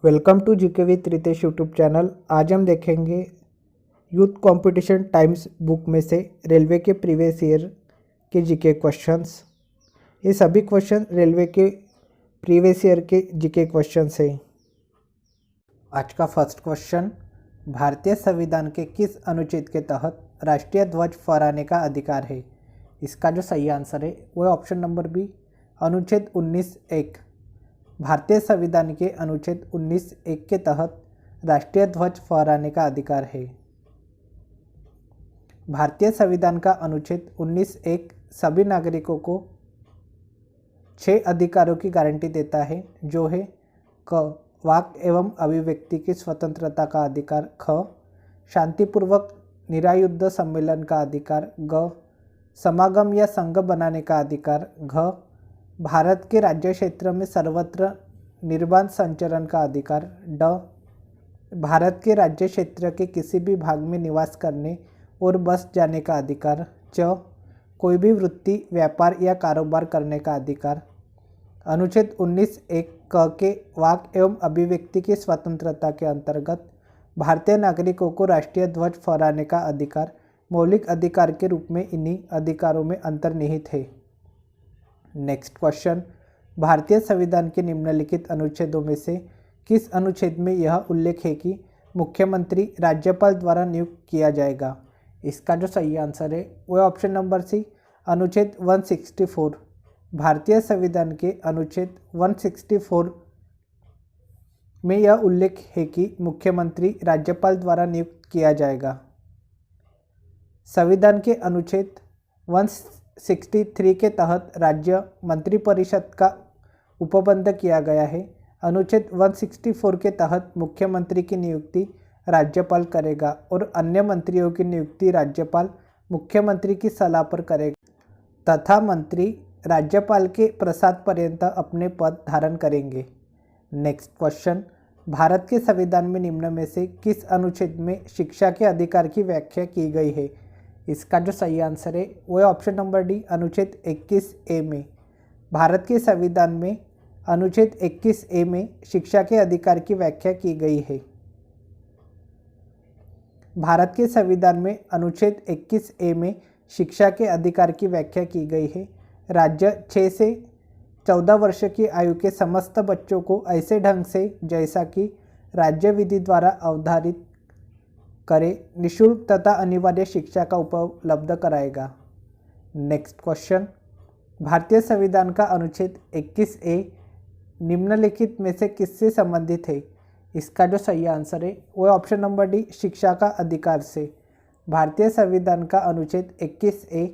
Welcome to GK with Ritesh YouTube channel. आज हम देखेंगे यूथ कंपटीशन टाइम्स बुक में से रेलवे के प्रीवियस ईयर के जीके क्वेश्चंस। ये सभी क्वेश्चन रेलवे के प्रीवियस ईयर के जीके क्वेश्चंस हैं। आज का फर्स्ट क्वेश्चन, भारतीय संविधान के किस अनुच्छेद के तहत राष्ट्रीय ध्वज फहराने का अधिकार है? इसका जो सही आंसर है वो है ऑप्शन नंबर बी, अनुच्छेद 19(1). भारतीय संविधान के अनुच्छेद 19(1) के तहत राष्ट्रीय ध्वज फहराने का अधिकार है। भारतीय संविधान का अनुच्छेद 19(1) सभी नागरिकों को 6 अधिकारों की गारंटी देता है, जो है क वाक एवं अभिव्यक्ति की स्वतंत्रता का अधिकार, ख शांतिपूर्वक निरायुध सम्मेलन का अधिकार, ग समागम या संघ बनाने का अधिकार, घ भारत के राज्य क्षेत्र में सर्वत्र निर्बाध संचरण का अधिकार, ड भारत के राज्य क्षेत्र के किसी भी भाग में निवास करने और बस जाने का अधिकार, च कोई भी वृत्ति, व्यापार या कारोबार करने का अधिकार। अनुच्छेद 19(1) क के वाक एवं अभिव्यक्ति की स्वतंत्रता के अंतर्गत भारतीय नागरिकों को राष्ट्रीय ध्वज फहराने का अधिकार मौलिक अधिकार के रूप में इन्हीं अधिकारों में अंतर्निहित है। नेक्स्ट क्वेश्चन, भारतीय संविधान के निम्नलिखित अनुच्छेदों में से किस अनुच्छेद में यह उल्लेख है कि मुख्यमंत्री राज्यपाल द्वारा नियुक्त किया जाएगा? इसका जो सही आंसर है वो है ऑप्शन नंबर सी, अनुच्छेद 164। भारतीय संविधान के अनुच्छेद 164 में यह उल्लेख है कि मुख्यमंत्री राज्यपाल द्वारा नियुक्त किया जाएगा। संविधान के अनुच्छेद 163 के तहत राज्य मंत्रिपरिषद का उपबंध किया गया है। अनुच्छेद 164 के तहत मुख्यमंत्री की नियुक्ति राज्यपाल करेगा और अन्य मंत्रियों की नियुक्ति राज्यपाल मुख्यमंत्री की सलाह पर करेगा तथा मंत्री राज्यपाल के प्रसाद पर्यंत अपने पद धारण करेंगे। नेक्स्ट क्वेश्चन, भारत के संविधान में निम्न में से किस अनुच्छेद में शिक्षा के अधिकार की व्याख्या की गई है? इसका जो सही आंसर है वो है ऑप्शन नंबर डी, अनुच्छेद 21(a) में। भारत के संविधान में अनुच्छेद 21(a) में शिक्षा के अधिकार की व्याख्या की गई है। भारत के संविधान में अनुच्छेद 21(a) में शिक्षा के अधिकार की व्याख्या की गई है। राज्य 6 से 14 वर्ष की आयु के समस्त बच्चों को ऐसे ढंग से जैसा कि राज्य विधि द्वारा अवधारित करे निःशुल्क तथा अनिवार्य शिक्षा का उपलब्ध कराएगा। नेक्स्ट क्वेश्चन, भारतीय संविधान का अनुच्छेद 21(a) निम्नलिखित में से किससे संबंधित है? इसका जो सही आंसर है वो है ऑप्शन नंबर डी, शिक्षा का अधिकार से। भारतीय संविधान का अनुच्छेद 21(a)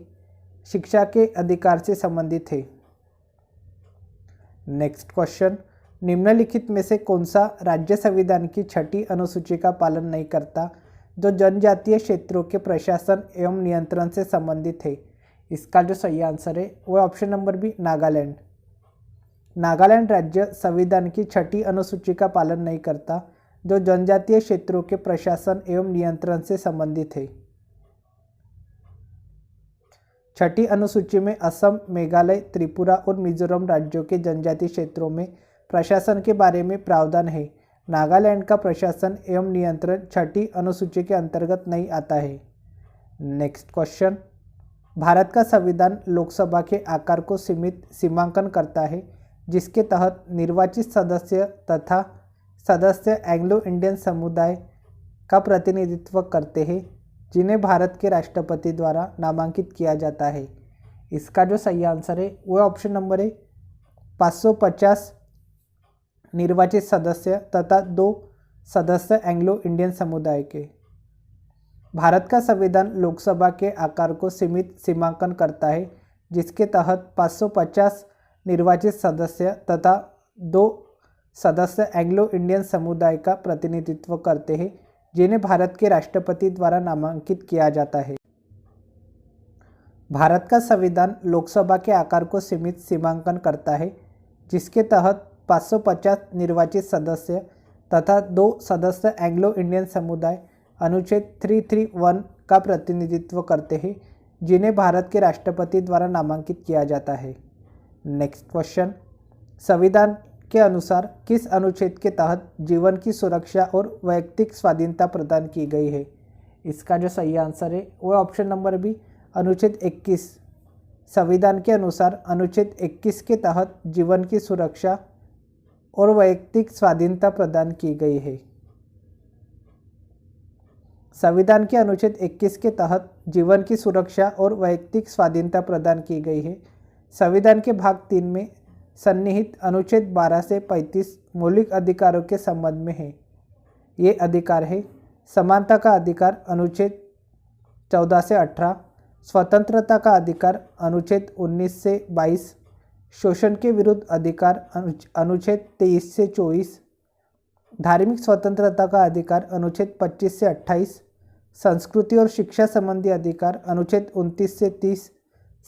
शिक्षा के अधिकार से संबंधित है। नेक्स्ट क्वेश्चन, निम्नलिखित में से कौन सा राज्य संविधान की 6ठी अनुसूची का पालन नहीं करता, जो जनजातीय क्षेत्रों के प्रशासन एवं नियंत्रण से संबंधित है? इसका जो सही आंसर है वो है option number B, Nagaland. Nagaland राज्य संविधान की 6ठी अनुसूची का पालन नहीं करता, जो जनजातीय क्षेत्रों के प्रशासन एवं नियंत्रण से संबंधित है। 6ठी अनुसूची में असम, मेघालय, त्रिपुरा और मिजोरम राज्यों के जनजातीय क्षेत्रों में प्रशासन के बारे में प्रावधान है। नागालैंड का प्रशासन एवं नियंत्रण 6ठी अनुसूची के अंतर्गत नहीं आता है। नेक्स्ट क्वेश्चन, भारत का संविधान लोकसभा के आकार को सीमित सीमांकन करता है, जिसके तहत निर्वाचित सदस्य तथा सदस्य एंग्लो इंडियन समुदाय का प्रतिनिधित्व करते हैं, जिन्हें भारत के राष्ट्रपति द्वारा नामांकित किया जाता है। इसका जो सही आंसर है वो ऑप्शन नंबर है, 550 निर्वाचित सदस्य तथा 2 सदस्य एंग्लो इंडियन समुदाय के। भारत का संविधान लोकसभा के आकार को सीमित सीमांकन करता है, जिसके तहत 550 निर्वाचित सदस्य तथा 2 सदस्य एंग्लो इंडियन समुदाय का प्रतिनिधित्व करते हैं, जिन्हें भारत के राष्ट्रपति द्वारा नामांकित किया जाता है। भारत का संविधान लोकसभा के आकार को सीमित सीमांकन करता है, जिसके तहत 550 निर्वाचित सदस्य तथा 2 सदस्य एंग्लो इंडियन समुदाय अनुच्छेद 331 का प्रतिनिधित्व करते हैं, जिन्हें भारत के राष्ट्रपति द्वारा नामांकित किया जाता है। नेक्स्ट क्वेश्चन, संविधान के अनुसार किस अनुच्छेद के तहत जीवन की सुरक्षा और वैयक्तिक स्वाधीनता प्रदान की गई है? इसका जो सही आंसर है वो ऑप्शन नंबर बी, अनुच्छेद 21। संविधान के अनुसार अनुच्छेद 21 के तहत जीवन की सुरक्षा और वैयक्तिक स्वाधीनता प्रदान की गई है। संविधान के अनुच्छेद 21 के तहत जीवन की सुरक्षा और वैयक्तिक स्वाधीनता प्रदान की गई है। संविधान के भाग 3 में सन्निहित अनुच्छेद 12 से 35 मौलिक अधिकारों के संबंध में है। ये अधिकार है समानता का अधिकार अनुच्छेद 14 से 18, स्वतंत्रता का अधिकार अनुच्छेद 19 से 22, शोषण के विरुद्ध अधिकार अनुच्छेद 23 से 24, धार्मिक स्वतंत्रता का अधिकार अनुच्छेद 25 से 28, संस्कृति और शिक्षा संबंधी अधिकार अनुच्छेद 29 से 30,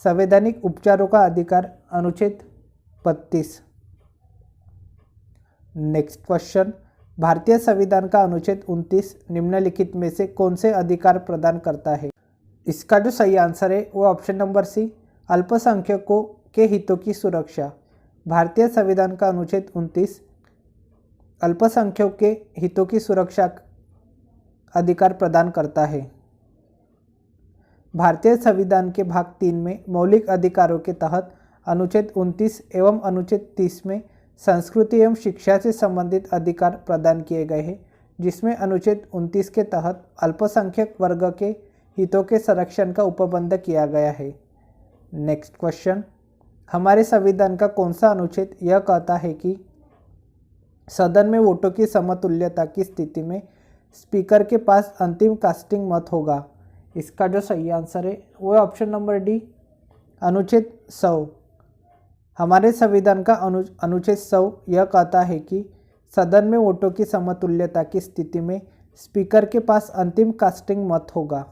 संवैधानिक उपचारों का अधिकार अनुच्छेद 32। नेक्स्ट क्वेश्चन, भारतीय संविधान का अनुच्छेद 29 निम्नलिखित में से कौन से अधिकार प्रदान करता है? इसका जो सही आंसर है वो ऑप्शन नंबर सी, अल्पसंख्यकों के हितों की सुरक्षा। भारतीय संविधान का अनुच्छेद 29 अल्पसंख्यकों के हितों की सुरक्षा अधिकार प्रदान करता है। भारतीय संविधान के भाग 3 में मौलिक अधिकारों के तहत अनुच्छेद 29 एवं अनुच्छेद 30 में संस्कृति एवं शिक्षा से संबंधित अधिकार प्रदान किए गए हैं, जिसमें अनुच्छेद 29 के तहत अल्पसंख्यक वर्ग के हितों के संरक्षण का उपबंध किया गया है। नेक्स्ट क्वेश्चन, हमारे संविधान का कौन सा अनुच्छेद यह कहता है कि सदन में वोटों की समतुल्यता की स्थिति में स्पीकर के पास अंतिम कास्टिंग मत होगा? इसका जो सही आंसर है वो ऑप्शन नंबर डी, अनुच्छेद 100। हमारे संविधान का अनुच्छेद 100 यह कहता है कि सदन में वोटों की समतुल्यता की स्थिति में स्पीकर के पास अंतिम कास्टिंग मत होगा।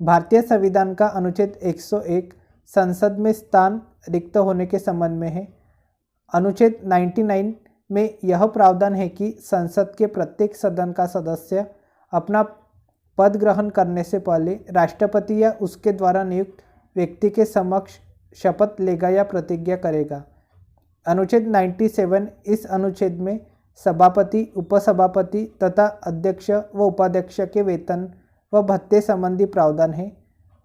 भारतीय संविधान का अनुच्छेद 101 संसद में स्थान रिक्त होने के संबंध में है। अनुच्छेद 99 में यह प्रावधान है कि संसद के प्रत्येक सदन का सदस्य अपना पद ग्रहण करने से पहले राष्ट्रपति या उसके द्वारा नियुक्त व्यक्ति के समक्ष शपथ लेगा या प्रतिज्ञा करेगा। अनुच्छेद 97 इस अनुच्छेद में सभापति, उपसभापति तथा अध्यक्ष व उपाध्यक्ष के वेतन व भत्ते संबंधी प्रावधान है।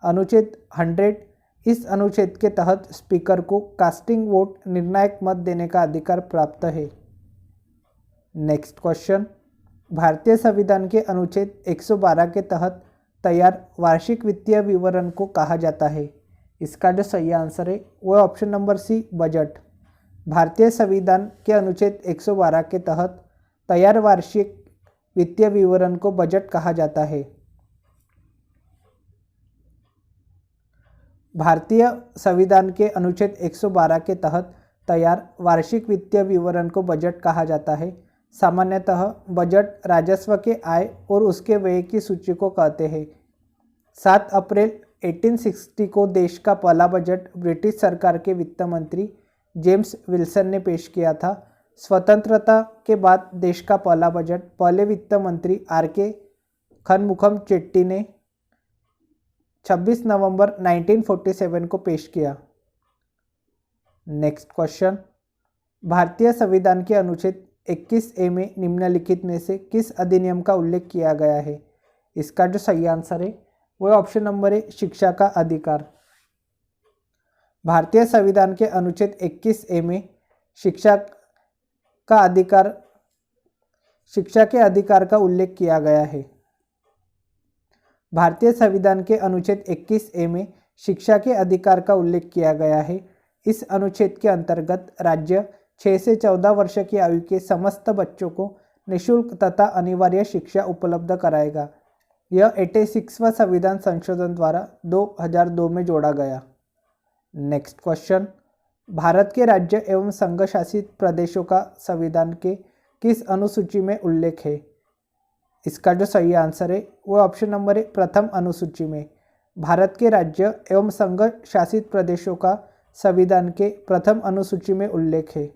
अनुच्छेद 100 इस अनुच्छेद के तहत स्पीकर को कास्टिंग वोट निर्णायक मत देने का अधिकार प्राप्त है। नेक्स्ट क्वेश्चन, भारतीय संविधान के अनुच्छेद 112 के तहत तैयार वार्षिक वित्तीय विवरण को कहा जाता है? इसका जो सही आंसर है वो ऑप्शन नंबर सी, बजट। भारतीय संविधान के अनुच्छेद 112 के तहत तैयार वार्षिक वित्तीय विवरण को बजट कहा जाता है। भारतीय संविधान के अनुच्छेद 112 के तहत तैयार वार्षिक वित्तीय विवरण को बजट कहा जाता है। सामान्यतः बजट राजस्व के आय और उसके व्यय की सूची को कहते हैं। 7 अप्रैल 1860 को देश का पहला बजट ब्रिटिश सरकार के वित्त मंत्री जेम्स विल्सन ने पेश किया था। स्वतंत्रता के बाद देश का पहला बजट पहले वित्त मंत्री आर.के. खनमुखम चेट्टी ने 26 नवंबर 1947 को पेश किया। नेक्स्ट क्वेश्चन, भारतीय संविधान के अनुच्छेद 21A में निम्नलिखित में से किस अधिनियम का उल्लेख किया गया है? इसका जो सही आंसर है वो ऑप्शन नंबर है, शिक्षा का अधिकार। भारतीय संविधान के अनुच्छेद 21A में शिक्षा के अधिकार का उल्लेख किया गया है। भारतीय संविधान के अनुच्छेद 21A में शिक्षा के अधिकार का उल्लेख किया गया है। इस अनुच्छेद के अंतर्गत राज्य 6 से 14 वर्ष की आयु के समस्त बच्चों को निःशुल्क तथा अनिवार्य शिक्षा उपलब्ध कराएगा। यह 86वां संविधान संशोधन द्वारा 2002 में जोड़ा गया। नेक्स्ट क्वेश्चन, भारत के राज्य एवं संघ शासित प्रदेशों का संविधान के किस अनुसूची में उल्लेख है? इसका जो सही आंसर है वो ऑप्शन नंबर है, प्रथम अनुसूची में। भारत के राज्य एवं संघ शासित प्रदेशों का संविधान के प्रथम अनुसूची में उल्लेख है।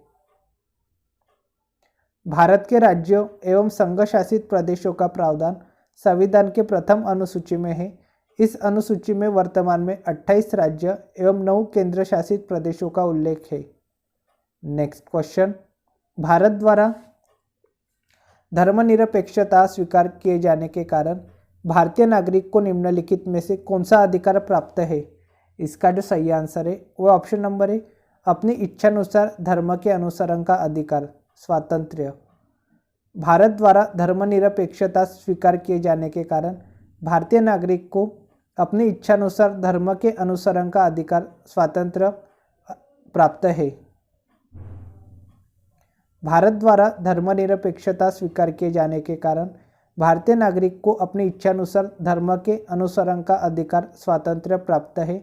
भारत के राज्यों एवं संघ शासित प्रदेशों का प्रावधान संविधान के प्रथम अनुसूची में है। इस अनुसूची में वर्तमान में 28 राज्य एवं 9 केंद्र शासित प्रदेशों का उल्लेख है। नेक्स्ट क्वेश्चन, भारत द्वारा धर्मनिरपेक्षता स्वीकार किए जाने के कारण भारतीय नागरिक को निम्नलिखित में से कौन सा अधिकार प्राप्त है? इसका जो सही आंसर है वो ऑप्शन नंबर है, अपनी इच्छानुसार धर्म के अनुसरण का अधिकार, स्वातंत्र्य। भारत द्वारा धर्मनिरपेक्षता स्वीकार किए जाने के कारण भारतीय नागरिक को अपनी इच्छानुसार धर्म के अनुसरण का अधिकार, स्वातंत्र्य प्राप्त है। भारत द्वारा धर्मनिरपेक्षता स्वीकार किए जाने के कारण भारतीय नागरिक को अपनी इच्छानुसार धर्म के अनुसरण का अधिकार, स्वातंत्र्य प्राप्त है।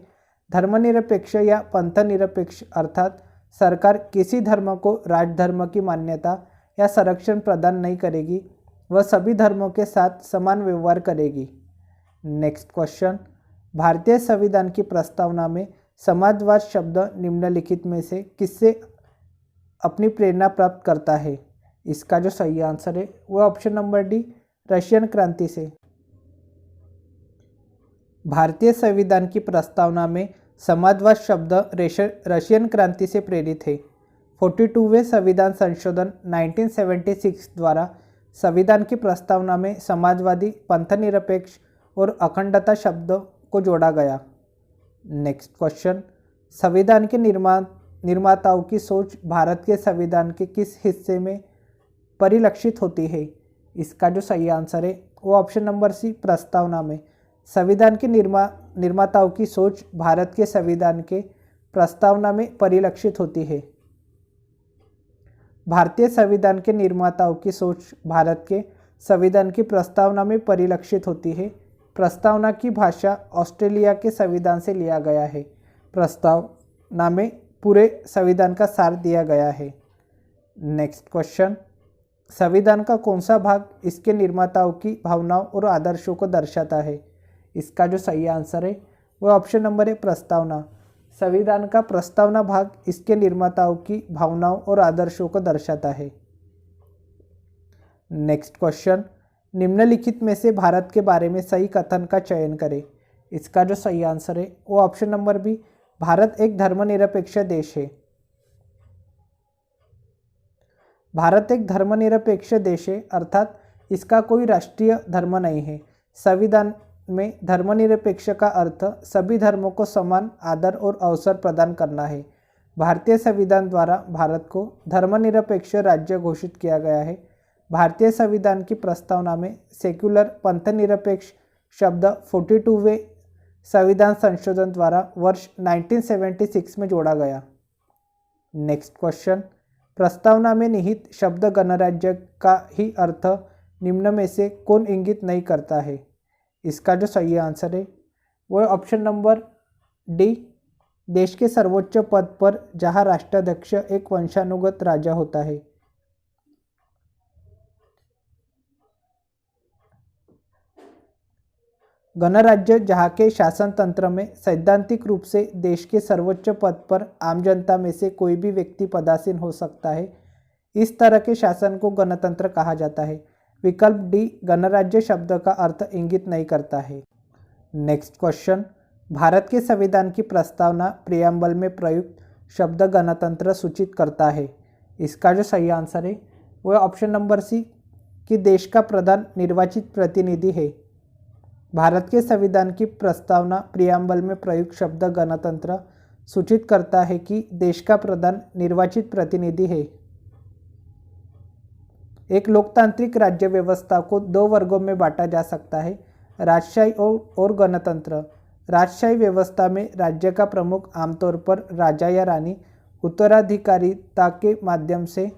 धर्मनिरपेक्ष या पंथनिरपेक्ष अर्थात सरकार किसी धर्म को राजधर्म की मान्यता या संरक्षण प्रदान नहीं करेगी, वह सभी धर्मों के साथ समान व्यवहार करेगी। नेक्स्ट क्वेश्चन, भारतीय संविधान की प्रस्तावना में समाजवाद शब्द निम्नलिखित में से किससे अपनी प्रेरणा प्राप्त करता है? इसका जो सही आंसर है वो ऑप्शन नंबर डी, रशियन क्रांति से। भारतीय संविधान की प्रस्तावना में समाजवाद शब्द रशियन क्रांति से प्रेरित है। 42वें संविधान संशोधन 1976 द्वारा संविधान की प्रस्तावना में समाजवादी, पंथनिरपेक्ष और अखंडता शब्दों को जोड़ा गया। नेक्स्ट क्वेश्चन, संविधान के निर्माताओं की सोच भारत के संविधान के किस हिस्से में परिलक्षित होती है? इसका जो सही आंसर है वो ऑप्शन नंबर सी, प्रस्तावना में। संविधान के निर्माताओं की सोच भारत के संविधान के प्रस्तावना में परिलक्षित होती है। भारतीय संविधान के निर्माताओं की सोच भारत के संविधान की प्रस्तावना में परिलक्षित होती है। प्रस्तावना की भाषा ऑस्ट्रेलिया के संविधान से लिया गया है। प्रस्तावना में पूरे संविधान का सार दिया गया है। नेक्स्ट क्वेश्चन, संविधान का कौन सा भाग इसके निर्माताओं की भावनाओं और आदर्शों को दर्शाता है? इसका जो सही आंसर है वो ऑप्शन नंबर है, प्रस्तावना। संविधान का प्रस्तावना भाग इसके निर्माताओं की भावनाओं और आदर्शों को दर्शाता है। नेक्स्ट क्वेश्चन, निम्नलिखित में से भारत के बारे में सही कथन का चयन करें। इसका जो सही आंसर है वो ऑप्शन नंबर बी, भारत एक धर्मनिरपेक्ष देश है। भारत एक धर्मनिरपेक्ष देश है अर्थात इसका कोई राष्ट्रीय धर्म नहीं है। संविधान में धर्मनिरपेक्ष का अर्थ सभी धर्मों को समान आदर और अवसर प्रदान करना है। भारतीय संविधान द्वारा भारत को धर्मनिरपेक्ष राज्य घोषित किया गया है। भारतीय संविधान की प्रस्तावना में सेक्युलर, पंथनिरपेक्ष शब्द 42वें संविधान संशोधन द्वारा वर्ष 1976 में जोड़ा गया। नेक्स्ट क्वेश्चन, प्रस्तावना में निहित शब्द गणराज्य का ही अर्थ निम्न में से कौन इंगित नहीं करता है? इसका जो सही आंसर है वो ऑप्शन नंबर डी, देश के सर्वोच्च पद पर जहां राष्ट्राध्यक्ष एक वंशानुगत राजा होता है। गणराज्य जहाँ के शासन तंत्र में सैद्धांतिक रूप से देश के सर्वोच्च पद पर आम जनता में से कोई भी व्यक्ति पदासीन हो सकता है, इस तरह के शासन को गणतंत्र कहा जाता है। विकल्प डी, गणराज्य शब्द का अर्थ इंगित नहीं करता है। नेक्स्ट क्वेश्चन, भारत के संविधान की प्रस्तावना प्रियम्बल में प्रयुक्त शब्द गणतंत्र सूचित करता है। इसका जो सही आंसर है वह ऑप्शन नंबर सी, कि देश का प्रधान निर्वाचित प्रतिनिधि है। भारत के संविधान की प्रस्तावना प्रियम्बल में प्रयुक्त शब्द गणतंत्र सूचित करता है कि देश का प्रधान निर्वाचित प्रतिनिधि है। एक लोकतांत्रिक राज्य व्यवस्था को दो वर्गों में बांटा जा सकता है, राजशाही और गणतंत्र। राजशाही व्यवस्था में राज्य का प्रमुख आमतौर पर राजा या रानी उत्तराधिकारिता के माध्यम से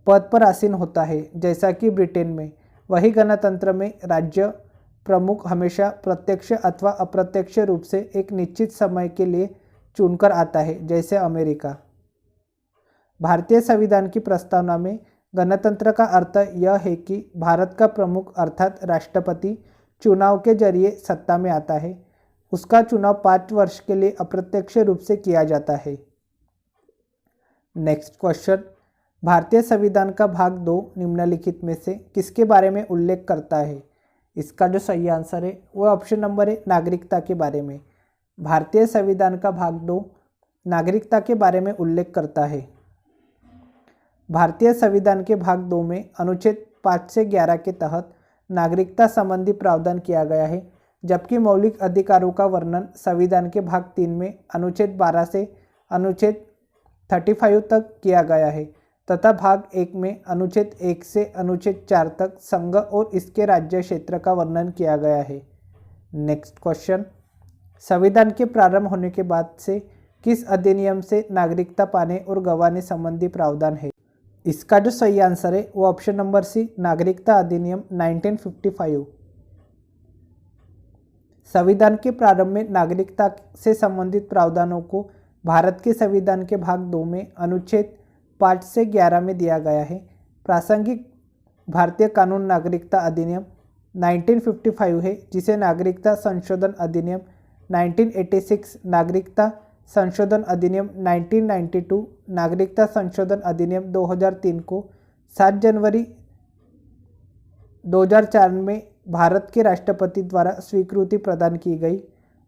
पद पर आसीन होता है, जैसा कि ब्रिटेन में। वही गणतंत्र में राज्य प्रमुख हमेशा प्रत्यक्ष अथवा अप्रत्यक्ष रूप से एक निश्चित समय के लिए चुनकर आता है, जैसे अमेरिका। भारतीय संविधान की प्रस्तावना में गणतंत्र का अर्थ यह है कि भारत का प्रमुख अर्थात राष्ट्रपति चुनाव के जरिए सत्ता में आता है। उसका चुनाव 5 वर्ष के लिए अप्रत्यक्ष रूप से किया जाता है। नेक्स्ट क्वेश्चन, भारतीय संविधान का भाग 2 निम्नलिखित में से किसके बारे में उल्लेख करता है? इसका जो सही आंसर है वह ऑप्शन नंबर है, नागरिकता के बारे में। भारतीय संविधान का भाग 2 नागरिकता के बारे में उल्लेख करता है। भारतीय संविधान के भाग 2 में अनुच्छेद 5 से 11 के तहत नागरिकता संबंधी प्रावधान किया गया है, जबकि मौलिक अधिकारों का वर्णन संविधान के भाग 3 में अनुच्छेद 12 से अनुच्छेद 35 तक किया गया है तथा भाग 1 में अनुच्छेद 1 से अनुच्छेद 4 तक संघ और इसके राज्य क्षेत्र का वर्णन किया गया है। नेक्स्ट क्वेश्चन, संविधान के प्रारंभ होने के बाद से किस अधिनियम से नागरिकता पाने और गंवाने संबंधी प्रावधान है? इसका जो सही आंसर है वो ऑप्शन नंबर सी, नागरिकता अधिनियम 1955। संविधान के प्रारंभ में नागरिकता से संबंधित प्रावधानों को भारत के संविधान के भाग 2 में अनुच्छेद 5 से 11 में दिया गया है। प्रासंगिक भारतीय कानून नागरिकता अधिनियम 1955 है, जिसे नागरिकता संशोधन अधिनियम 1986, नागरिकता संशोधन अधिनियम 1992, नागरिकता संशोधन अधिनियम 2003 को 7 जनवरी 2004 में भारत के राष्ट्रपति द्वारा स्वीकृति प्रदान की गई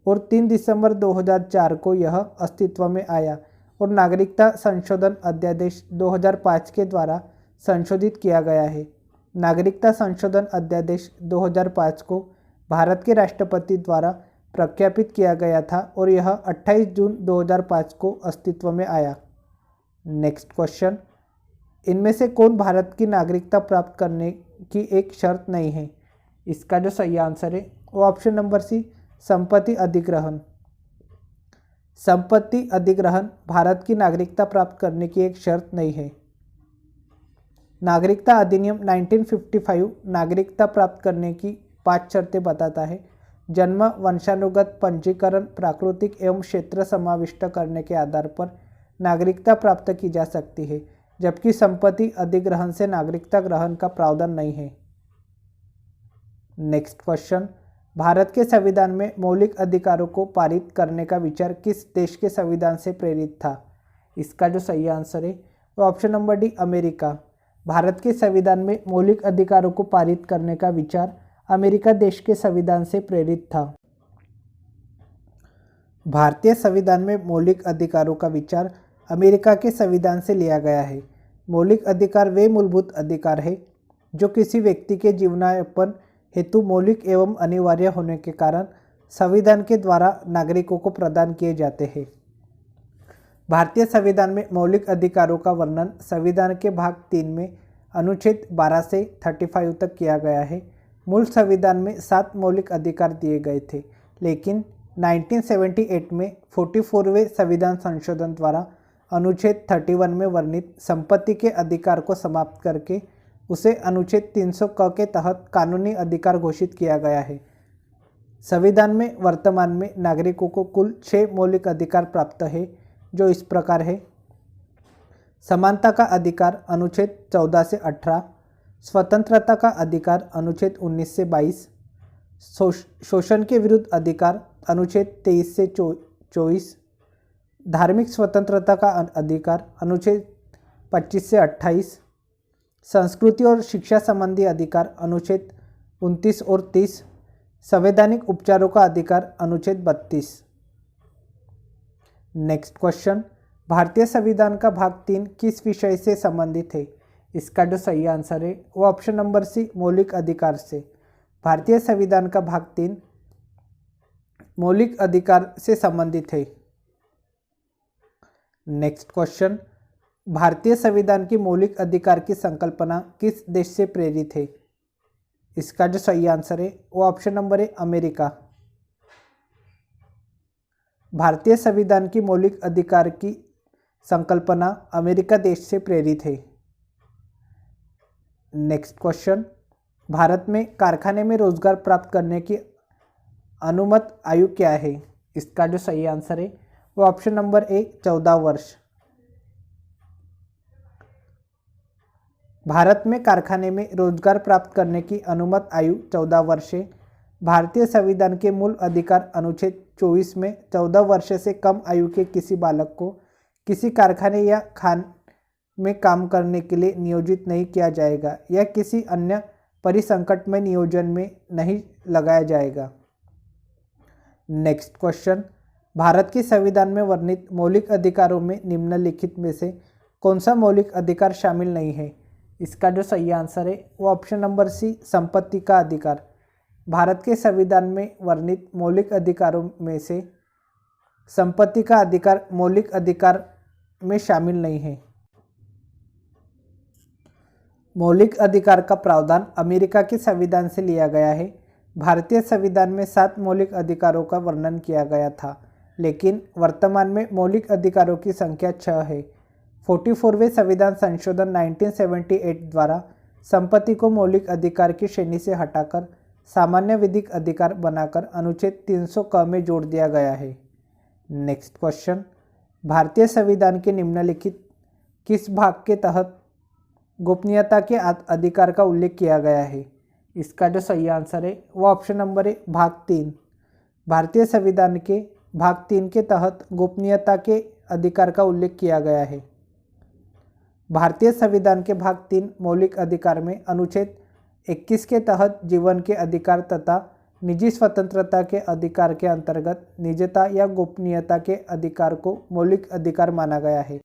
और 3 दिसंबर 2004 को यह अस्तित्व में आया और नागरिकता संशोधन अध्यादेश 2005 के द्वारा संशोधित किया गया है। नागरिकता संशोधन अध्यादेश 2005 को भारत के राष्ट्रपति द्वारा प्रख्यापित किया गया था और यह 28 जून 2005 को अस्तित्व में आया। नेक्स्ट क्वेश्चन, इनमें से कौन भारत की नागरिकता प्राप्त करने की एक शर्त नहीं है? इसका जो सही आंसर है वो ऑप्शन नंबर सी, संपत्ति अधिग्रहण। संपत्ति अधिग्रहण भारत की नागरिकता प्राप्त करने की एक शर्त नहीं है। नागरिकता अधिनियम 1955 नागरिकता प्राप्त करने की 5 शर्तें बताता है। जन्म, वंशानुगत पंजीकरण, प्राकृतिक एवं क्षेत्र समाविष्ट करने के आधार पर नागरिकता प्राप्त की जा सकती है, जबकि संपत्ति अधिग्रहण से नागरिकता ग्रहण का प्रावधान नहीं है। नेक्स्ट क्वेश्चन, भारत के संविधान में मौलिक अधिकारों को पारित करने का विचार किस देश के संविधान से प्रेरित था? इसका जो सही आंसर है वो option number D, America. Bharat के संविधान में मौलिक अधिकारों को पारित करने का विचार अमेरिका देश के संविधान से प्रेरित था। भारतीय संविधान में मौलिक अधिकारों का विचार अमेरिका के संविधान से लिया गया है। मौलिक अधिकार वे मूलभूत अधिकार है जो किसी व्यक्ति के जीवनयापन हेतु मौलिक एवं अनिवार्य होने के कारण संविधान के द्वारा नागरिकों को प्रदान किए जाते हैं। भारतीय संविधान में मौलिक अधिकारों का वर्णन संविधान के भाग 3 में अनुच्छेद 12 से 35 तक किया गया है। मूल संविधान में 7 मौलिक अधिकार दिए गए थे, लेकिन 1978 में 44वें संविधान संशोधन द्वारा अनुच्छेद 31 में वर्णित संपत्ति के अधिकार को समाप्त करके उसे अनुच्छेद 300 क के तहत कानूनी अधिकार घोषित किया गया है। संविधान में वर्तमान में नागरिकों को कुल 6 मौलिक अधिकार प्राप्त है, जो इस प्रकार है। समानता का अधिकार अनुच्छेद 14 से 18, स्वतंत्रता का अधिकार अनुच्छेद 19 से 22, शोषण के विरुद्ध अधिकार अनुच्छेद 23 से 24, धार्मिक स्वतंत्रता का अधिकार अनुच्छेद 25 से 28, संस्कृति और शिक्षा संबंधी अधिकार अनुच्छेद 29 और 30, संवैधानिक उपचारों का अधिकार अनुच्छेद 32। नेक्स्ट क्वेश्चन, भारतीय संविधान का भाग 3 किस विषय से संबंधित है? इसका जो सही आंसर है वो ऑप्शन नंबर सी, मौलिक अधिकार से। भारतीय संविधान का भाग 3 मौलिक अधिकार से संबंधित है। नेक्स्ट क्वेश्चन, भारतीय संविधान की मौलिक अधिकार की संकल्पना किस देश से प्रेरित है? इसका जो सही आंसर है वो ऑप्शन नंबर है, अमेरिका। भारतीय संविधान की मौलिक अधिकार की संकल्पना अमेरिका देश से प्रेरित है। नेक्स्ट क्वेश्चन, भारत में कारखाने में रोजगार प्राप्त करने की अनुमत आयु क्या है? इसका जो सही आंसर है वो ऑप्शन नंबर ए, 14 वर्ष। भारत में कारखाने में रोजगार प्राप्त करने की अनुमत आयु 14 वर्ष है। भारतीय संविधान के मूल अधिकार अनुच्छेद 24 में 14 वर्ष से कम आयु के किसी बालक को किसी कारखाने या खान में काम करने के लिए नियोजित नहीं किया जाएगा या किसी अन्य परिसंकट में नियोजन में नहीं लगाया जाएगा। नेक्स्ट क्वेश्चन, भारत के संविधान में वर्णित मौलिक अधिकारों में निम्नलिखित में से कौन सा मौलिक अधिकार शामिल नहीं है? इसका जो सही आंसर है वो ऑप्शन नंबर सी, संपत्ति का अधिकार। भारत के संविधान में वर्णित मौलिक अधिकारों में से संपत्ति का अधिकार मौलिक अधिकार में शामिल नहीं है। मौलिक अधिकार का प्रावधान अमेरिका के संविधान से लिया गया है। भारतीय संविधान में 7 मौलिक अधिकारों का वर्णन किया गया था, लेकिन वर्तमान में मौलिक अधिकारों की संख्या 6 है। 44वें संविधान संशोधन 1978 द्वारा संपत्ति को मौलिक अधिकार की श्रेणी से हटाकर सामान्य विधिक अधिकार बनाकर अनुच्छेद 300 क में जोड़ दिया गया है। नेक्स्ट क्वेश्चन, भारतीय संविधान के निम्नलिखित किस भाग के तहत गोपनीयता के अधिकार का उल्लेख किया गया है? इसका जो सही आंसर है वो ऑप्शन नंबर है, भाग 3। भारतीय संविधान के भाग 3 के तहत गोपनीयता के अधिकार का उल्लेख किया गया है। भारतीय संविधान के भाग 3 मौलिक अधिकार में अनुच्छेद 21 के तहत जीवन के अधिकार तथा निजी स्वतंत्रता के अधिकार के अंतर्गत निजता या गोपनीयता के अधिकार को मौलिक अधिकार माना गया है।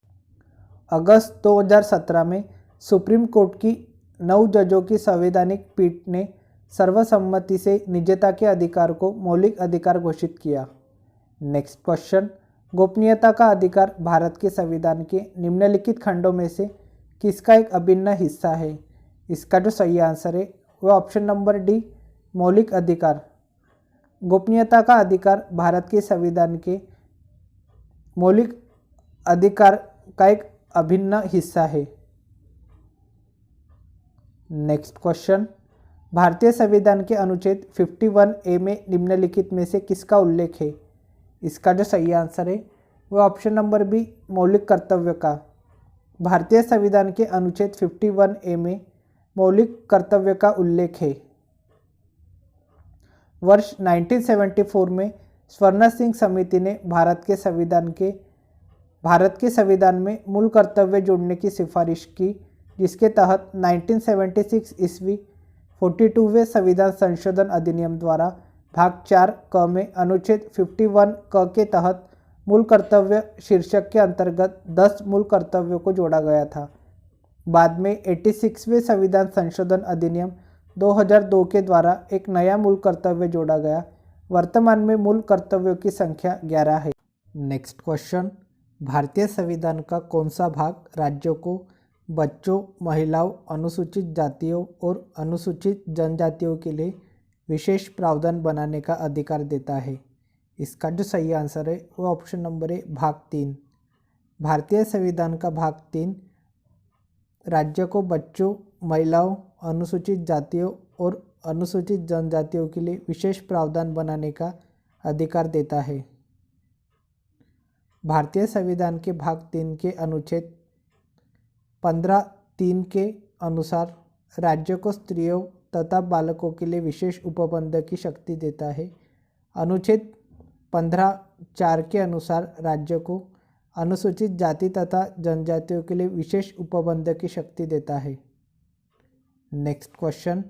अगस्त 2017 में सुप्रीम कोर्ट की 9 जजों की संवैधानिक पीठ ने सर्वसम्मति से निजता के अधिकार को मौलिक अधिकार घोषित किया। नेक्स्ट क्वेश्चन, गोपनीयता का अधिकार भारत के संविधान के निम्नलिखित खंडों में से किसका एक अभिन्न हिस्सा है? इसका जो सही आंसर है वह ऑप्शन नंबर डी, मौलिक अधिकार। गोपनीयता का अधिकार भारत के संविधान के मौलिक अधिकार का एक अभिन्न हिस्सा है। नेक्स्ट क्वेश्चन, भारतीय संविधान के अनुच्छेद 51A में निम्नलिखित में से किसका उल्लेख है? इसका जो सही आंसर है वह ऑप्शन नंबर बी, मौलिक कर्तव्य का। भारतीय संविधान के अनुच्छेद 51A में मौलिक कर्तव्य का उल्लेख है। वर्ष 1974 में स्वर्ण सिंह समिति ने भारत के संविधान में मूल कर्तव्य जोड़ने की सिफारिश की, जिसके तहत 1976 ईस्वी 42वें संविधान संशोधन अधिनियम द्वारा भाग 4 क में अनुच्छेद 51 क के तहत मूल कर्तव्य शीर्षक के अंतर्गत 10 मूल कर्तव्यों को जोड़ा गया था। बाद में 86वें संविधान संशोधन अधिनियम 2002 के द्वारा एक नया मूल कर्तव्य जोड़ा गया। वर्तमान में मूल कर्तव्यों की संख्या 11 है। नेक्स्ट क्वेश्चन, भारतीय संविधान का कौन सा भाग राज्यों को बच्चों, महिलाओं, अनुसूचित जातियों और अनुसूचित जनजातियों के लिए विशेष प्रावधान बनाने का अधिकार देता है? इसका जो सही आंसर है वो ऑप्शन नंबर है, भाग 3। भारतीय संविधान का भाग 3 राज्य को बच्चों, महिलाओं, अनुसूचित जातियों और अनुसूचित जनजातियों के लिए विशेष प्रावधान बनाने का अधिकार देता है। भारतीय संविधान के भाग 3 के अनुच्छेद 15(3) के अनुसार राज्य को स्त्रियों तथा बालकों के लिए विशेष उपबंध की शक्ति देता है। अनुच्छेद 15(4) के अनुसार राज्य को अनुसूचित जाति तथा जनजातियों के लिए विशेष उपबंध की शक्ति देता है। नेक्स्ट क्वेश्चन,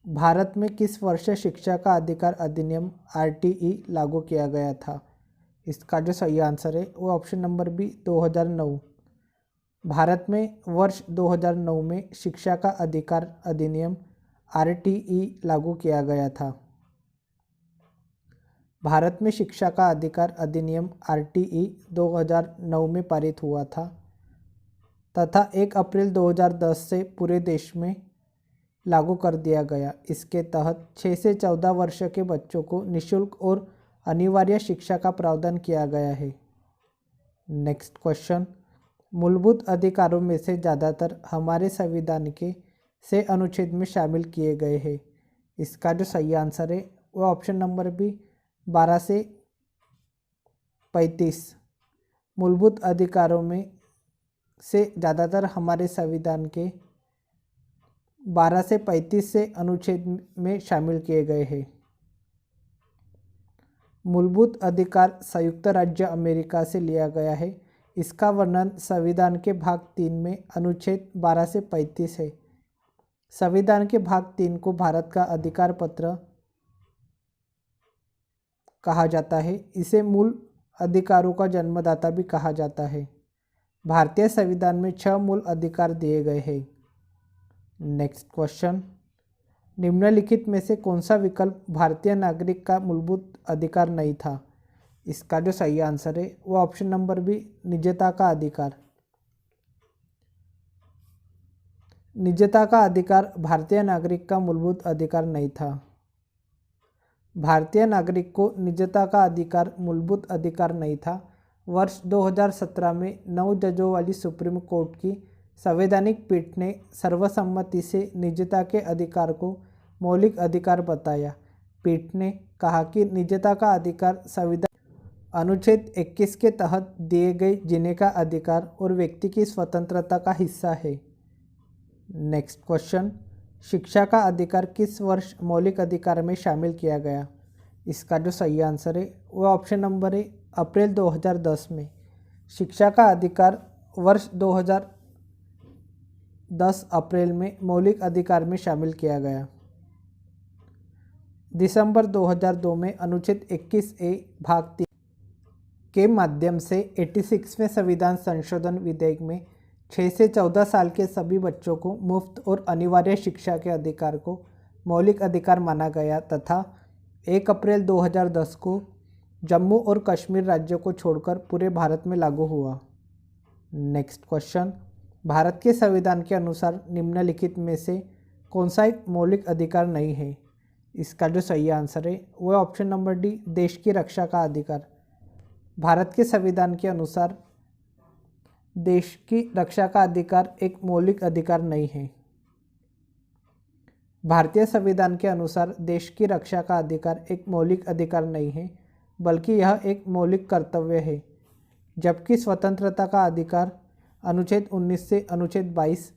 भारत में किस वर्ष शिक्षा का अधिकार अधिनियम RTE लागू किया गया था? इसका जो सही आंसर है वो ऑप्शन नंबर बी, 2009। भारत में वर्ष 2009 में शिक्षा का अधिकार अधिनियम RTE लागू किया गया था। भारत में शिक्षा का अधिकार अधिनियम RTE 2009 में पारित हुआ था तथा 1 अप्रैल 2010 से पूरे देश में लागू कर दिया गया। इसके तहत 6 से 14 वर्ष के बच्चों को निःशुल्क और अनिवार्य शिक्षा का प्रावधान किया गया है। नेक्स्ट क्वेश्चन, मूलभूत अधिकारों में से ज़्यादातर हमारे संविधान के से अनुच्छेद में शामिल किए गए हैं। इसका जो सही आंसर है वो ऑप्शन नंबर बी, 12 से 35। मूलभूत अधिकारों में से ज़्यादातर हमारे संविधान के 12 से 35 से अनुच्छेद में शामिल किए गए हैं। मूलभूत अधिकार संयुक्त राज्य अमेरिका से लिया गया है। इसका वर्णन संविधान के भाग 3 में अनुच्छेद 12 से 35 है। संविधान के भाग 3 को भारत का अधिकार पत्र कहा जाता है। इसे मूल अधिकारों का जन्मदाता भी कहा जाता है? भारतीय संविधान में 6 मूल अधिकार दिए गए हैं। नेक्स्ट क्वेश्चन, निम्नलिखित में से कौन सा विकल्प भारतीय नागरिक का मूलभूत अधिकार नहीं था? इसका जो सही आंसर है वो ऑप्शन नंबर बी, निजता का अधिकार। निजता का अधिकार भारतीय नागरिक का मूलभूत अधिकार नहीं था। भारतीय नागरिक को निजता का अधिकार मूलभूत अधिकार नहीं था। वर्ष 2017 में 9 जजों वाली सुप्रीम कोर्ट की संवैधानिक पीठ ने सर्वसम्मति से निजता के अधिकार को मौलिक अधिकार बताया। पीठ ने कहा कि निजता का अधिकार संविधान अनुच्छेद 21 के तहत दिए गए जीने का अधिकार और व्यक्ति की स्वतंत्रता का हिस्सा है। नेक्स्ट क्वेश्चन, शिक्षा का अधिकार किस वर्ष मौलिक अधिकार में शामिल किया गया? इसका जो सही आंसर है वो ऑप्शन नंबर है, अप्रैल 2010 में। शिक्षा का अधिकार वर्ष 2010 अप्रैल में मौलिक अधिकार में शामिल किया गया। दिसंबर 2002 में अनुच्छेद 21A भाग 3 के माध्यम से 86वें संविधान संशोधन विधेयक में 6 से 14 साल के सभी बच्चों को मुफ्त और अनिवार्य शिक्षा के अधिकार को मौलिक अधिकार माना गया तथा 1 अप्रैल 2010 को जम्मू और कश्मीर राज्य को छोड़कर पूरे भारत में लागू हुआ। नेक्स्ट क्वेश्चन, भारत के संविधान के अनुसार निम्नलिखित में से कौन सा एक मौलिक अधिकार नहीं है? इसका जो सही आंसर है वो ऑप्शन नंबर डी, देश की रक्षा का अधिकार। भारत के संविधान के अनुसार देश की रक्षा का अधिकार एक मौलिक अधिकार नहीं है। भारतीय संविधान के अनुसार देश की रक्षा का अधिकार एक मौलिक अधिकार नहीं है, बल्कि यह एक मौलिक कर्तव्य है। जबकि स्वतंत्रता का अधिकार अनुच्छेद 19 से अनुच्छेद 22,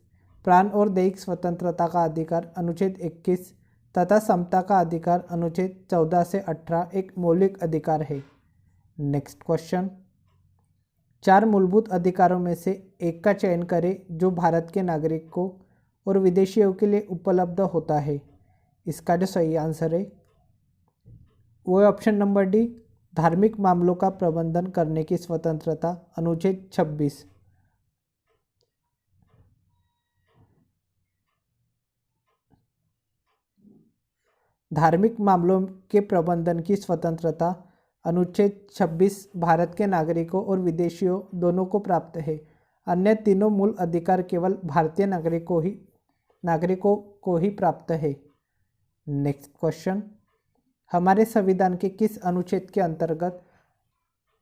प्राण और दैहिक स्वतंत्रता का अधिकार अनुच्छेद 21 तथा समता का अधिकार अनुच्छेद 14 से 18 एक मौलिक अधिकार है। नेक्स्ट क्वेश्चन, 4 मूलभूत अधिकारों में से एक का चयन करें जो भारत के नागरिकों और विदेशियों के लिए उपलब्ध होता है। इसका जो सही आंसर है वो ऑप्शन नंबर डी, धार्मिक मामलों का प्रबंधन करने की स्वतंत्रता अनुच्छेद 26। धार्मिक मामलों के प्रबंधन की स्वतंत्रता अनुच्छेद 26 भारत के नागरिकों और विदेशियों दोनों को प्राप्त है। अन्य तीनों मूल अधिकार केवल भारतीय नागरिकों को ही प्राप्त है। नेक्स्ट क्वेश्चन, हमारे संविधान के किस अनुच्छेद के अंतर्गत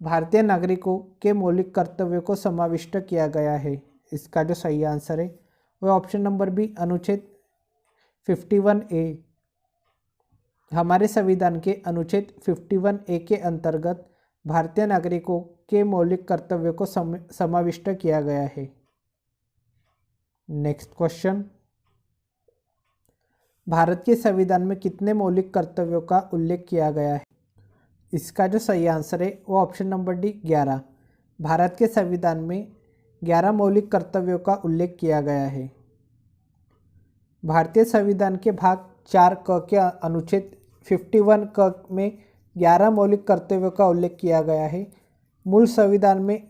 भारतीय नागरिकों के मौलिक कर्तव्यों को समाविष्ट किया गया है? इसका जो सही आंसर है वह ऑप्शन नंबर बी, अनुच्छेद 51A। हमारे संविधान के अनुच्छेद 51A के अंतर्गत भारतीय नागरिकों के मौलिक कर्तव्यों को समाविष्ट किया गया है। नेक्स्ट क्वेश्चन, भारत के संविधान में कितने मौलिक कर्तव्यों का उल्लेख किया गया है? इसका जो सही आंसर है वो ऑप्शन नंबर डी, 11। भारत के संविधान में 11 मौलिक कर्तव्यों का उल्लेख किया गया है। भारतीय संविधान के भाग 4 क के अनुच्छेद 51 क में 11 मौलिक कर्तव्यों का उल्लेख किया गया है। मूल संविधान में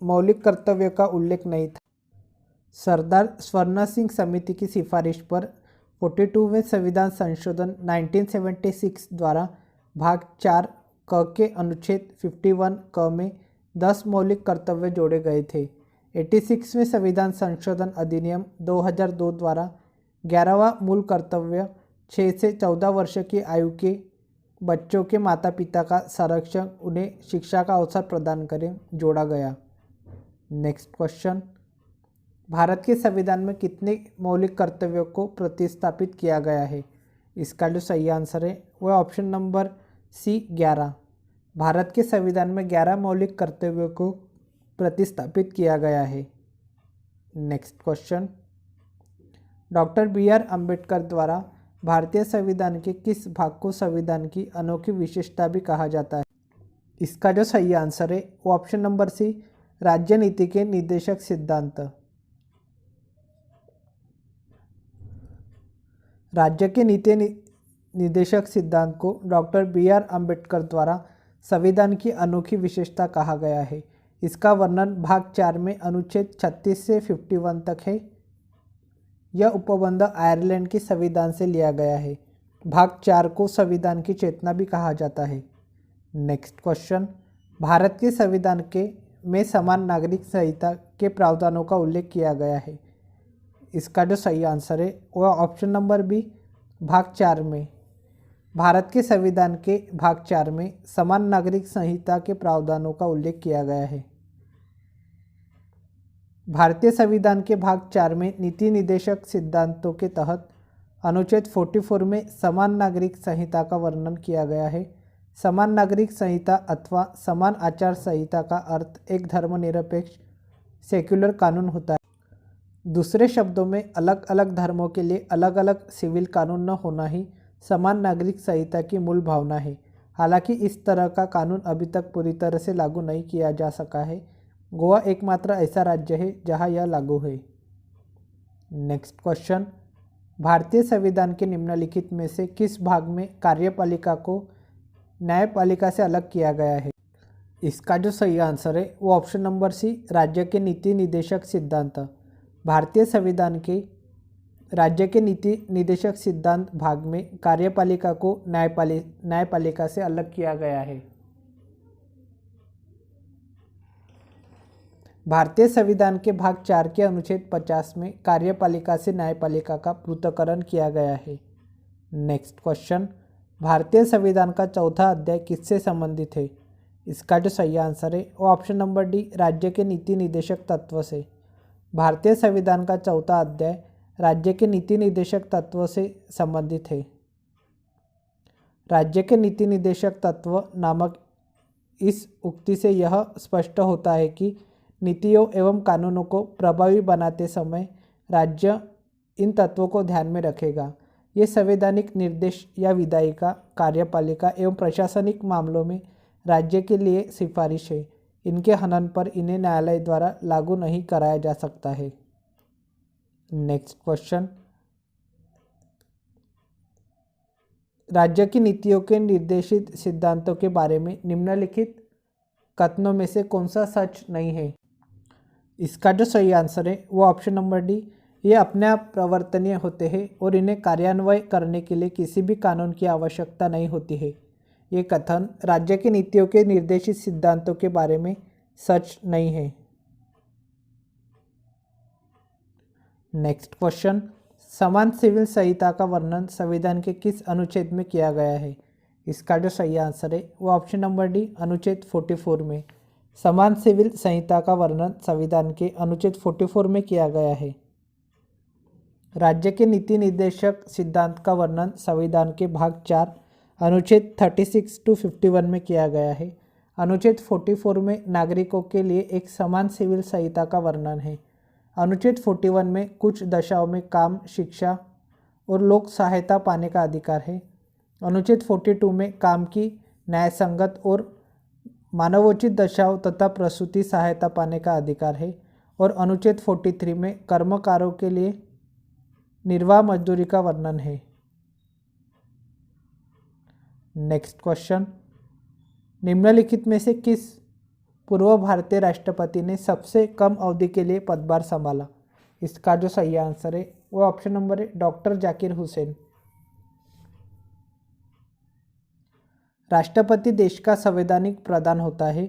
मौलिक कर्तव्यों का उल्लेख नहीं था। सरदार स्वर्ण सिंह समिति की सिफारिश पर 42वें संविधान संशोधन 1976 द्वारा भाग 4 क के अनुच्छेद 51 क में 10 मौलिक कर्तव्य जोड़े गए थे। 86वें संविधान संशोधन अधिनियम 2002 द्वारा 11वां मूल कर्तव्य 6 से 14 वर्ष की आयु के बच्चों के माता पिता का संरक्षण, उन्हें शिक्षा का अवसर प्रदान करें जोड़ा गया। नेक्स्ट क्वेश्चन, भारत के संविधान में कितने मौलिक कर्तव्यों को प्रतिस्थापित किया गया है? इसका जो सही आंसर है वह ऑप्शन नंबर सी, 11। भारत के संविधान में 11 मौलिक कर्तव्यों को प्रतिस्थापित किया गया है। Next question, doctor BR Ambedkar द्वारा भारतीय संविधान के किस भाग को संविधान की अनोखी विशेषता भी कहा जाता है? इसका जो सही आंसर है वो ऑप्शन नंबर सी, राज्य नीति के निर्देशक सिद्धांत। राज्य के नीति निर्देशक सिद्धांत को डॉक्टर BR अम्बेडकर द्वारा संविधान की अनोखी विशेषता कहा गया है। इसका वर्णन भाग 4 में अनुच्छेद 36 से 51 तक है। यह उपबंध आयरलैंड के संविधान से लिया गया है। भाग 4 को संविधान की चेतना भी कहा जाता है। नेक्स्ट क्वेश्चन, भारत के संविधान के में समान नागरिक संहिता के प्रावधानों का उल्लेख किया गया है। इसका जो सही आंसर है वह ऑप्शन नंबर बी, भाग 4 में। भारत के संविधान के भाग 4 में समान नागरिक संहिता के प्रावधानों का उल्लेख किया गया है। भारतीय संविधान के भाग 4 में नीति निर्देशक सिद्धांतों के तहत अनुच्छेद 44 में समान नागरिक संहिता का वर्णन किया गया है। समान नागरिक संहिता अथवा समान आचार संहिता का अर्थ एक धर्मनिरपेक्ष सेक्युलर कानून होता है। दूसरे शब्दों में अलग अलग धर्मों के लिए अलग अलग सिविल कानून न होना ही समान नागरिक संहिता की मूल भावना है। हालांकि इस तरह का कानून अभी तक पूरी तरह से लागू नहीं किया जा सका है। गोवा एकमात्र ऐसा राज्य है जहां यह लागू है। नेक्स्ट क्वेश्चन, भारतीय संविधान के निम्नलिखित में से किस भाग में कार्यपालिका को न्यायपालिका से अलग किया गया है? इसका जो सही आंसर है वो ऑप्शन नंबर सी, राज्य के नीति निर्देशक सिद्धांत। भारतीय संविधान के राज्य के नीति निर्देशक सिद्धांत भाग में कार्यपालिका को न्यायपालिका से अलग किया गया है। भारतीय संविधान के भाग 4 के अनुच्छेद 50 में कार्यपालिका से न्यायपालिका का पृथक्करण किया गया है। नेक्स्ट क्वेश्चन, भारतीय संविधान का चौथा अध्याय किससे संबंधित है? इसका जो सही आंसर है वो ऑप्शन नंबर डी, राज्य के नीति निर्देशक तत्व से। भारतीय संविधान का चौथा अध्याय राज्य के नीति निर्देशक तत्व से संबंधित है। राज्य के नीति निर्देशक तत्व नामक इस उक्ति से यह स्पष्ट होता है कि नीतियों एवं कानूनों को प्रभावी बनाते समय राज्य इन तत्वों को ध्यान में रखेगा। ये संवैधानिक निर्देश या विधायिका, कार्यपालिका एवं प्रशासनिक मामलों में राज्य के लिए सिफारिश है। इनके हनन पर इन्हें न्यायालय द्वारा लागू नहीं कराया जा सकता है। नेक्स्ट क्वेश्चन, राज्य की नीतियों के निर्देशित सिद्धांतों के बारे में निम्नलिखित कथनों में से कौन सा सच नहीं है? इसका जो सही आंसर है वो ऑप्शन नंबर डी, ये अपने आप प्रवर्तनीय होते हैं और इन्हें कार्यान्वय करने के लिए किसी भी कानून की आवश्यकता नहीं होती है। ये कथन राज्य की नीतियों के निर्देशित सिद्धांतों के बारे में सच नहीं है। नेक्स्ट क्वेश्चन, समान सिविल संहिता का वर्णन संविधान के किस अनुच्छेद में किया गया है? इसका जो सही आंसर है वो ऑप्शन नंबर डी, अनुच्छेद 44 में। समान सिविल संहिता का वर्णन संविधान के अनुच्छेद 44 में किया गया है। राज्य के नीति निर्देशक सिद्धांत का वर्णन संविधान के भाग 4 अनुच्छेद 36 to 51 में किया गया है। अनुच्छेद 44 में नागरिकों के लिए एक समान सिविल संहिता का वर्णन है। अनुच्छेद 41 में कुछ दशाओं में काम, शिक्षा और लोक सहायता पाने का अधिकार है। अनुच्छेद 42 में काम की न्यायसंगत और मानवोचित दशाओं तथा प्रसूति सहायता पाने का अधिकार है। और अनुच्छेद 43 में कर्मकारों के लिए निर्वाह मजदूरी का वर्णन है। नेक्स्ट क्वेश्चन, निम्नलिखित में से किस पूर्व भारतीय राष्ट्रपति ने सबसे कम अवधि के लिए पदभार संभाला? इसका जो सही आंसर है वो ऑप्शन नंबर है, डॉक्टर जाकिर हुसैन। राष्ट्रपति देश का संवैधानिक प्रधान होता है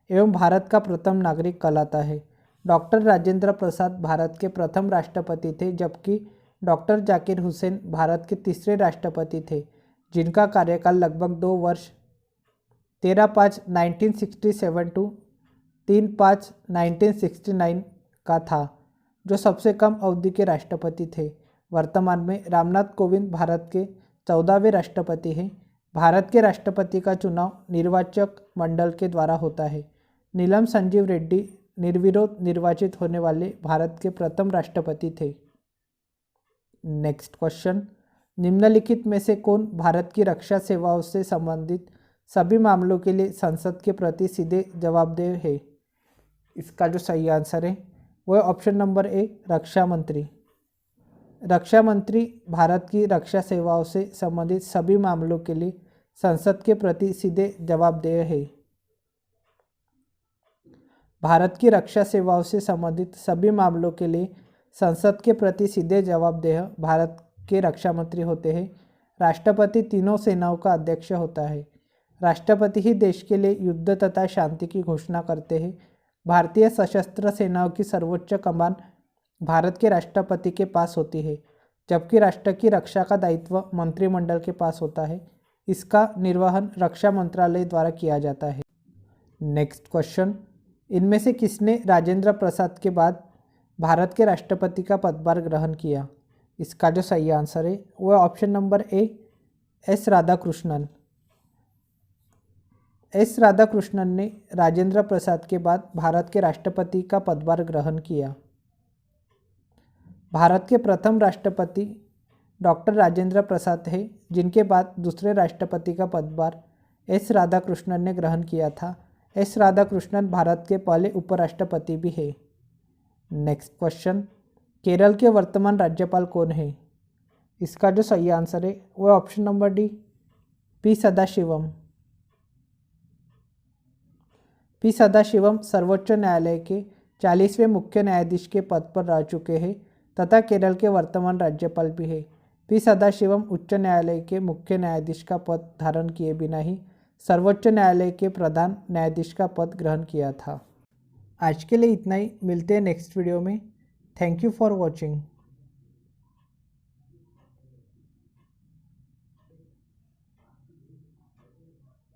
एवं भारत का प्रथम नागरिक कहलाता है। डॉक्टर राजेंद्र प्रसाद भारत के प्रथम राष्ट्रपति थे, जबकि डॉक्टर जाकिर हुसैन भारत के तीसरे राष्ट्रपति थे, जिनका कार्यकाल लगभग 2 वर्ष 13/5/1967 to 3/5/1969 का था, जो सबसे कम अवधि के राष्ट्रपति थे। वर्तमान में रामनाथ कोविंद भारत के 14वें राष्ट्रपति हैं। भारत के राष्ट्रपति का चुनाव निर्वाचक मंडल के द्वारा होता है। नीलम संजीव रेड्डी निर्विरोध निर्वाचित होने वाले भारत के प्रथम राष्ट्रपति थे। नेक्स्ट क्वेश्चन, निम्नलिखित में से कौन भारत की रक्षा सेवाओं से संबंधित सभी मामलों के लिए संसद के प्रति सीधे जवाबदेह है? इसका जो सही आंसर है वह ऑप्शन नंबर ए, रक्षा मंत्री। रक्षा मंत्री भारत की रक्षा सेवाओं से संबंधित सभी मामलों के लिए संसद के प्रति सीधे जवाबदेह है। भारत की रक्षा सेवाओं से संबंधित सभी मामलों के लिए संसद के प्रति सीधे जवाबदेह भारत के रक्षा मंत्री होते हैं। राष्ट्रपति तीनों सेनाओं का अध्यक्ष होता है। राष्ट्रपति ही देश के लिए युद्ध तथा शांति की घोषणा करते हैं। भारतीय सशस्त्र सेनाओं की सर्वोच्च कमान भारत के राष्ट्रपति के पास होती है, जबकि राष्ट्र की रक्षा का दायित्व मंत्रिमंडल के पास होता है। इसका निर्वहन रक्षा मंत्रालय द्वारा किया जाता है। नेक्स्ट क्वेश्चन, इनमें से किसने राजेंद्र प्रसाद के बाद भारत के राष्ट्रपति का पदभार ग्रहण किया? इसका जो सही आंसर है वो option number A, S Radhakrishnan. S Radhakrishnan ने राजेंद्र प्रसाद के बाद भारत के राष्ट्रपति का पदभार ग्रहण किया। भारत के प्रथम राष्ट्रपति डॉक्टर राजेंद्र प्रसाद है, जिनके बाद दूसरे राष्ट्रपति का पदभार एस राधाकृष्णन ने ग्रहण किया था। एस राधाकृष्णन भारत के पहले उपराष्ट्रपति भी है। नेक्स्ट क्वेश्चन, केरल के वर्तमान राज्यपाल कौन है? इसका जो सही आंसर है वो option number D, P Sadashivam. P Sadashivam सर्वोच्च न्यायालय के 40वें मुख्य न्यायाधीश के पद पर रह चुके हैं तथा केरल के वर्तमान राज्यपाल भी है। पी सदाशिवम उच्च न्यायालय के मुख्य न्यायाधीश का पद धारण किए बिना ही सर्वोच्च न्यायालय के प्रधान न्यायाधीश का पद ग्रहण किया था। आज के लिए इतना ही, मिलते हैं नेक्स्ट वीडियो में। Thank you for watching.